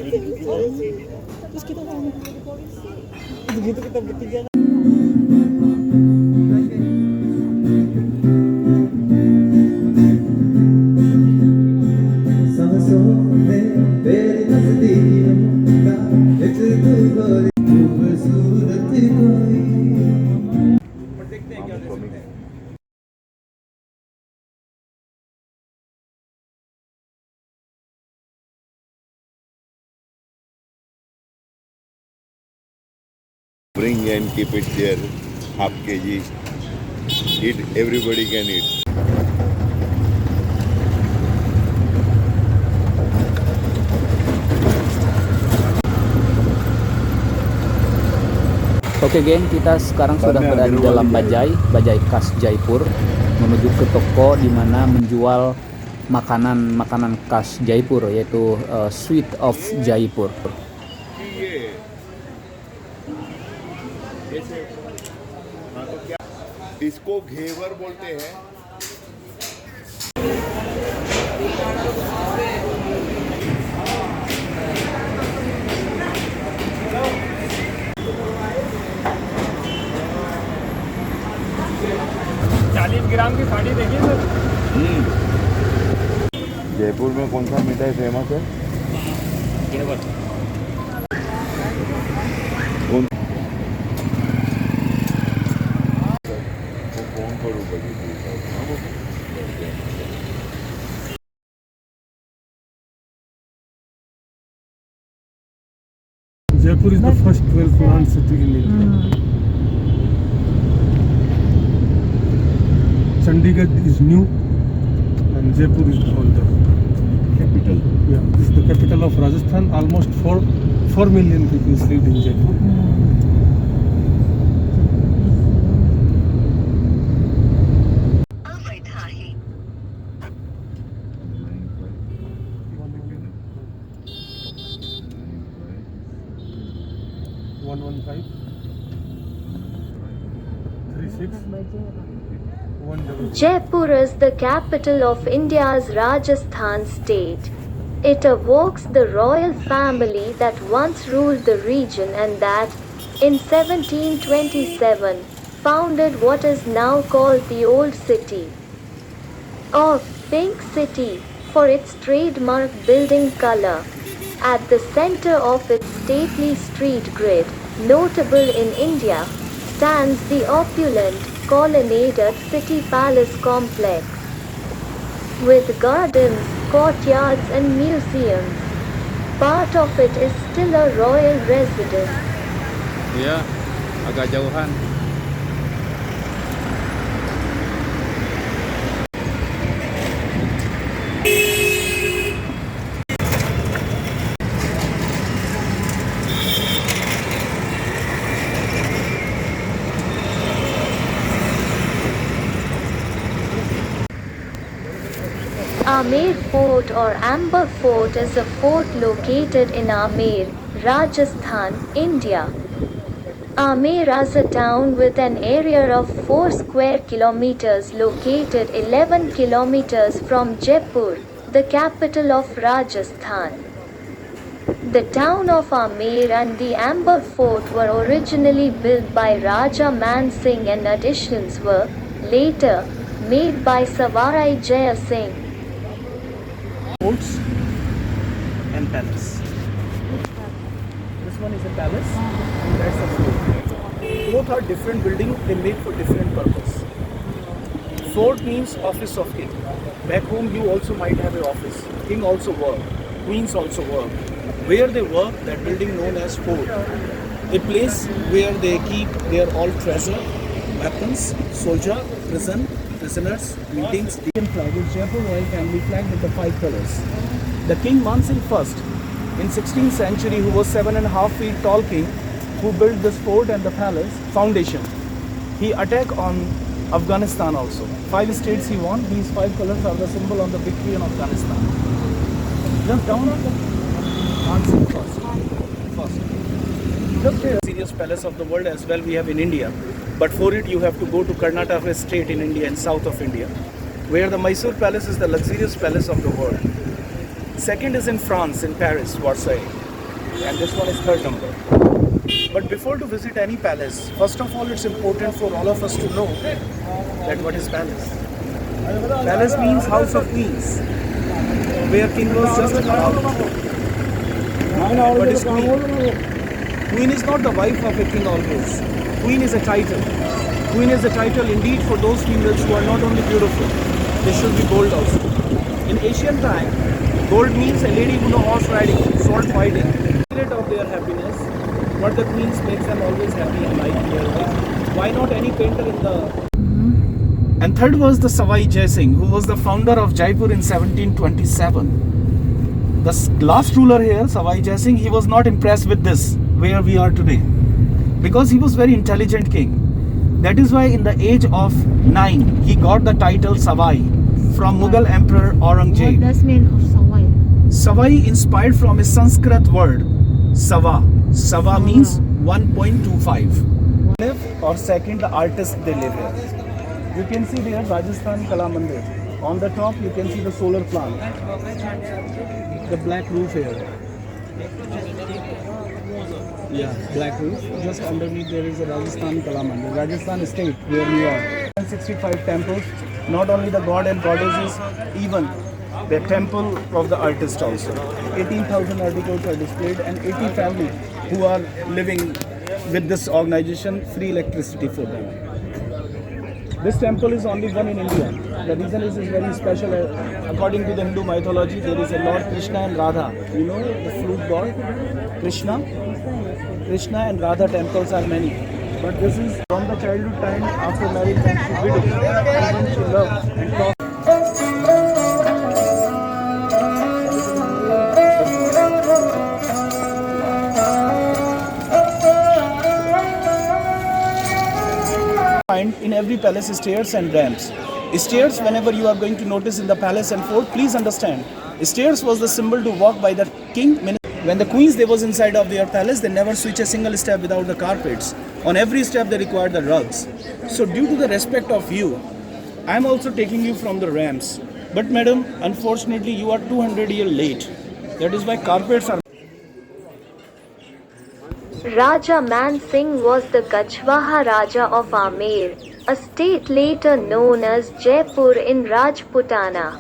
Terus kita ngomong ke polisi. Begitu kita bertiga. Bring and keep it there, half kg. Eat, everybody can eat. Oke geng, kita sekarang sudah berada di dalam bajai khas Jaipur, menuju ke toko di mana menjual makanan khas Jaipur, yaitu Sweet of Jaipur. इसको घेवर बोलते हैं. ग्राम की साड़ी देखिए sir. Jaipur में कौन सा मिठाई famous है? घेवर. Jaipur is the first well-planned city in India. Chandigarh is new, and Jaipur is the older Capital. Yeah, this is the capital of Rajasthan. Almost 4 million people live in Jaipur. Jaipur is the capital of India's Rajasthan state. It evokes the royal family that once ruled the region and that, in 1727, founded what is now called the Old City of Pink City for its trademark building color. At the center of its stately street grid, notable in India, stands the opulent, colonnaded City Palace complex. With gardens, courtyards and museums, part of it is still a royal residence. Iya, agak jauhan. Amer Fort or Amber Fort is a fort located in Amer, Rajasthan, India. Amer is a town with an area of 4 square kilometers located 11 kilometers from Jaipur, the capital of Rajasthan. The town of Amer and the Amber Fort were originally built by Raja Man Singh and additions were, later, made by Sawarai Jaya Singh. Forts and palace. This one is a palace and that's a fort. Both are different buildings, they made for different purpose. Fort means office of king. Back home you also might have an office. King also work, queens also work. Where they work, that building known as fort. A place where they keep their all treasure, weapons, soldier, prisoners, meetings. Indian flag is Jaipur Royal Family flag with the 5 colors. The King Man Singh first, in 16th century, who was 7.5 feet tall king, who built this fort and the palace foundation. He attacked on Afghanistan also. 5 states he won. These 5 colors are the symbol on the victory in Afghanistan. Just down. Man Singh first. Just a serious palace of the world as well we have in India. But for it you have to go to Karnataka state in India and south of India, where the Mysore Palace is the luxurious palace of the world. Second is in France, in Paris, Versailles. and this one is third number. But before to visit any palace, first of all, it's important for all of us to know that what is palace. Palace means house of queens, where king was just allowed. What is queen? Queen is not the wife of a king always. Queen is a title. Queen is a title indeed for those females who are not only beautiful, they should be bold also. In ancient time, gold means a lady who knows horse riding, sword fighting. Secret of their happiness, what the queens makes them always happy and light in their life. Why not any painter in the... And third was the Savai Jai Singh, who was the founder of Jaipur in 1727. The last ruler here, Savai Jai Singh, he was not impressed with this, where we are today. Because he was very intelligent king. That is why in the age of 9, he got the title Savai from Mughal Emperor Aurangzeb. What does mean of Savai? Savai inspired from a Sanskrit word, Sava. Sava means 1.25. Live or second, the artist they live here. You can see there Rajasthan Kala Mandir. On the top you can see the solar plant. The black roof here. Yeah, black roof. Just underneath there is a Rajasthan Kala Mandir. Rajasthan state where we are. 165 temples. Not only the god and goddesses, even the temple of the artist also. 18,000 articles are displayed and 80 families who are living with this organization, free electricity for them. This temple is only one in India. The reason is it's very special. According to the Hindu mythology, there is a Lord Krishna and Radha. You know the flute god? Krishna and Radha temples are many. But this is from the childhood time after marriage and she widow. And when she loves and talks. In every palace stairs and ramps. Stairs, whenever you are going to notice in the palace and fort, please understand, stairs was the symbol to walk by the king. When the queens they was inside of their palace, they never switch a single step without the carpets. On every step they required the rugs. So due to the respect of you, I am also taking you from the ramps. But madam, unfortunately you are 200 years late. That is why carpets are... Raja Man Singh was the Gajwaha Raja of Amer, a state later known as Jaipur in Rajputana.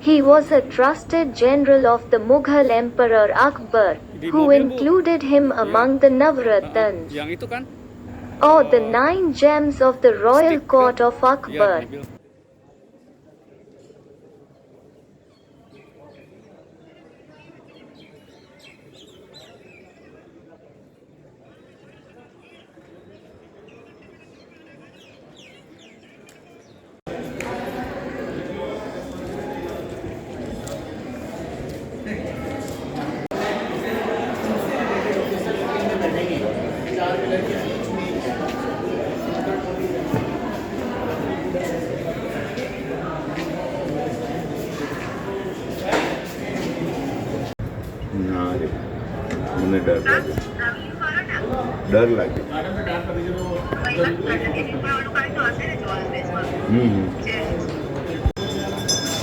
He was a trusted general of the Mughal Emperor Akbar, who included him among the Navratans, or the 9 gems of the royal court of Akbar. મને ડર લાગે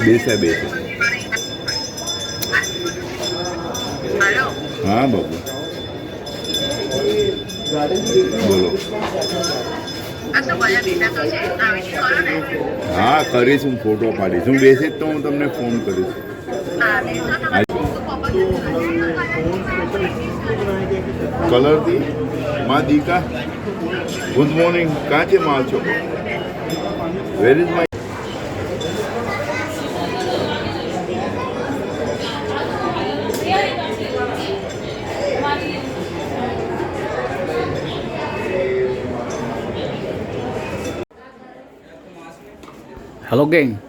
બેસે હા બાબુ બોલો હા કરીશ હું photo પાડીશ હું બેસે તો હું તમને ફોન કરીશ કલરથી માં દીકા ગુડ મોર્નિંગ કાંચે માલ છો where is my Halo geng,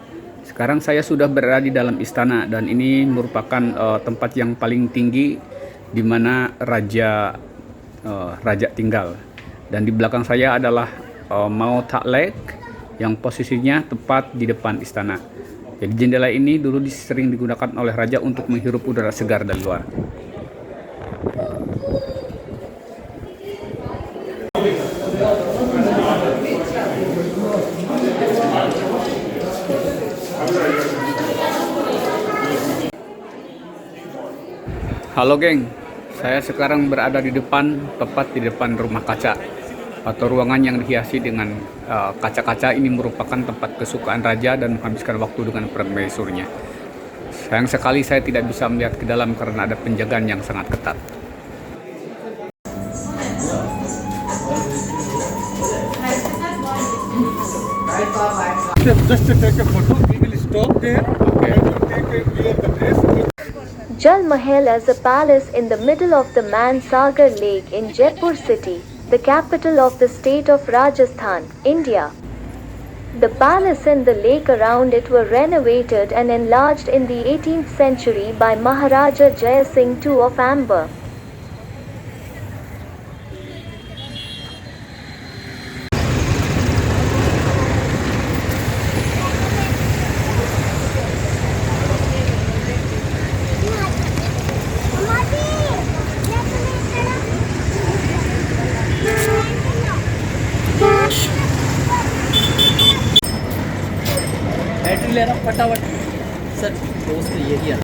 sekarang saya sudah berada di dalam istana dan ini merupakan tempat yang paling tinggi di mana raja tinggal. Dan di belakang saya adalah Maota Lake yang posisinya tepat di depan istana. Jadi jendela ini dulu sering digunakan oleh raja untuk menghirup udara segar dari luar. Halo geng, Saya sekarang berada di depan, tepat di depan rumah kaca atau ruangan yang dihiasi dengan kaca-kaca. Ini merupakan tempat kesukaan raja dan menghabiskan waktu dengan permaisurnya. Sayang sekali saya tidak bisa melihat ke dalam karena ada penjagaan yang sangat ketat. Just to take a photo, we will stop there. Okay. Take a clear the dress. Jal Mahal is a palace in the middle of the Mansagar Lake in Jaipur city, the capital of the state of Rajasthan, India. The palace and the lake around it were renovated and enlarged in the 18th century by Maharaja Jai Singh II of Amber. Battery ले रहा हूँ फटाफट sir दोस्त यही है।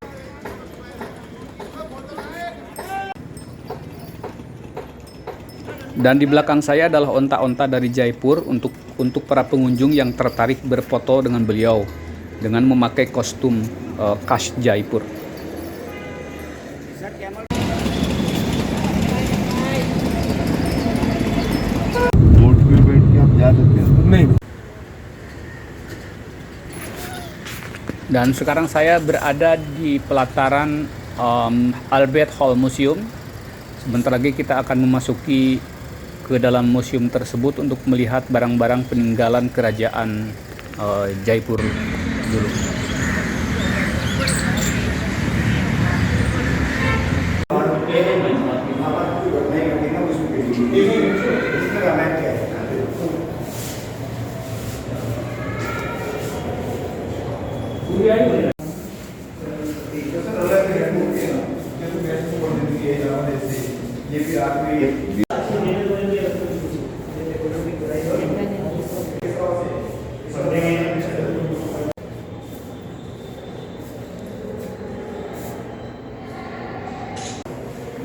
Dan di belakang saya adalah onta-onta dari Jaipur untuk para pengunjung yang tertarik berfoto dengan beliau dengan memakai kostum khas Jaipur. Boat पे बैठ के आप जा सकते हैं। नहीं Dan sekarang saya berada di pelataran Albert Hall Museum. Sebentar lagi kita akan memasuki ke dalam museum tersebut untuk melihat barang-barang peninggalan kerajaan Jaipur dulu.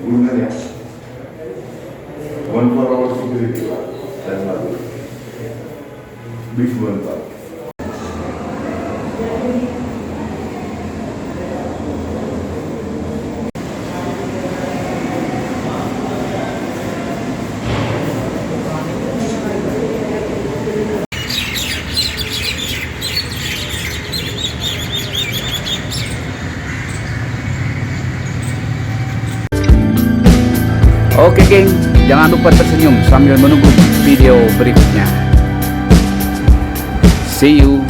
Gunner ya. One for our security. That's not good. Big one for. Oke geng, jangan lupa tersenyum sambil menunggu video berikutnya. See you.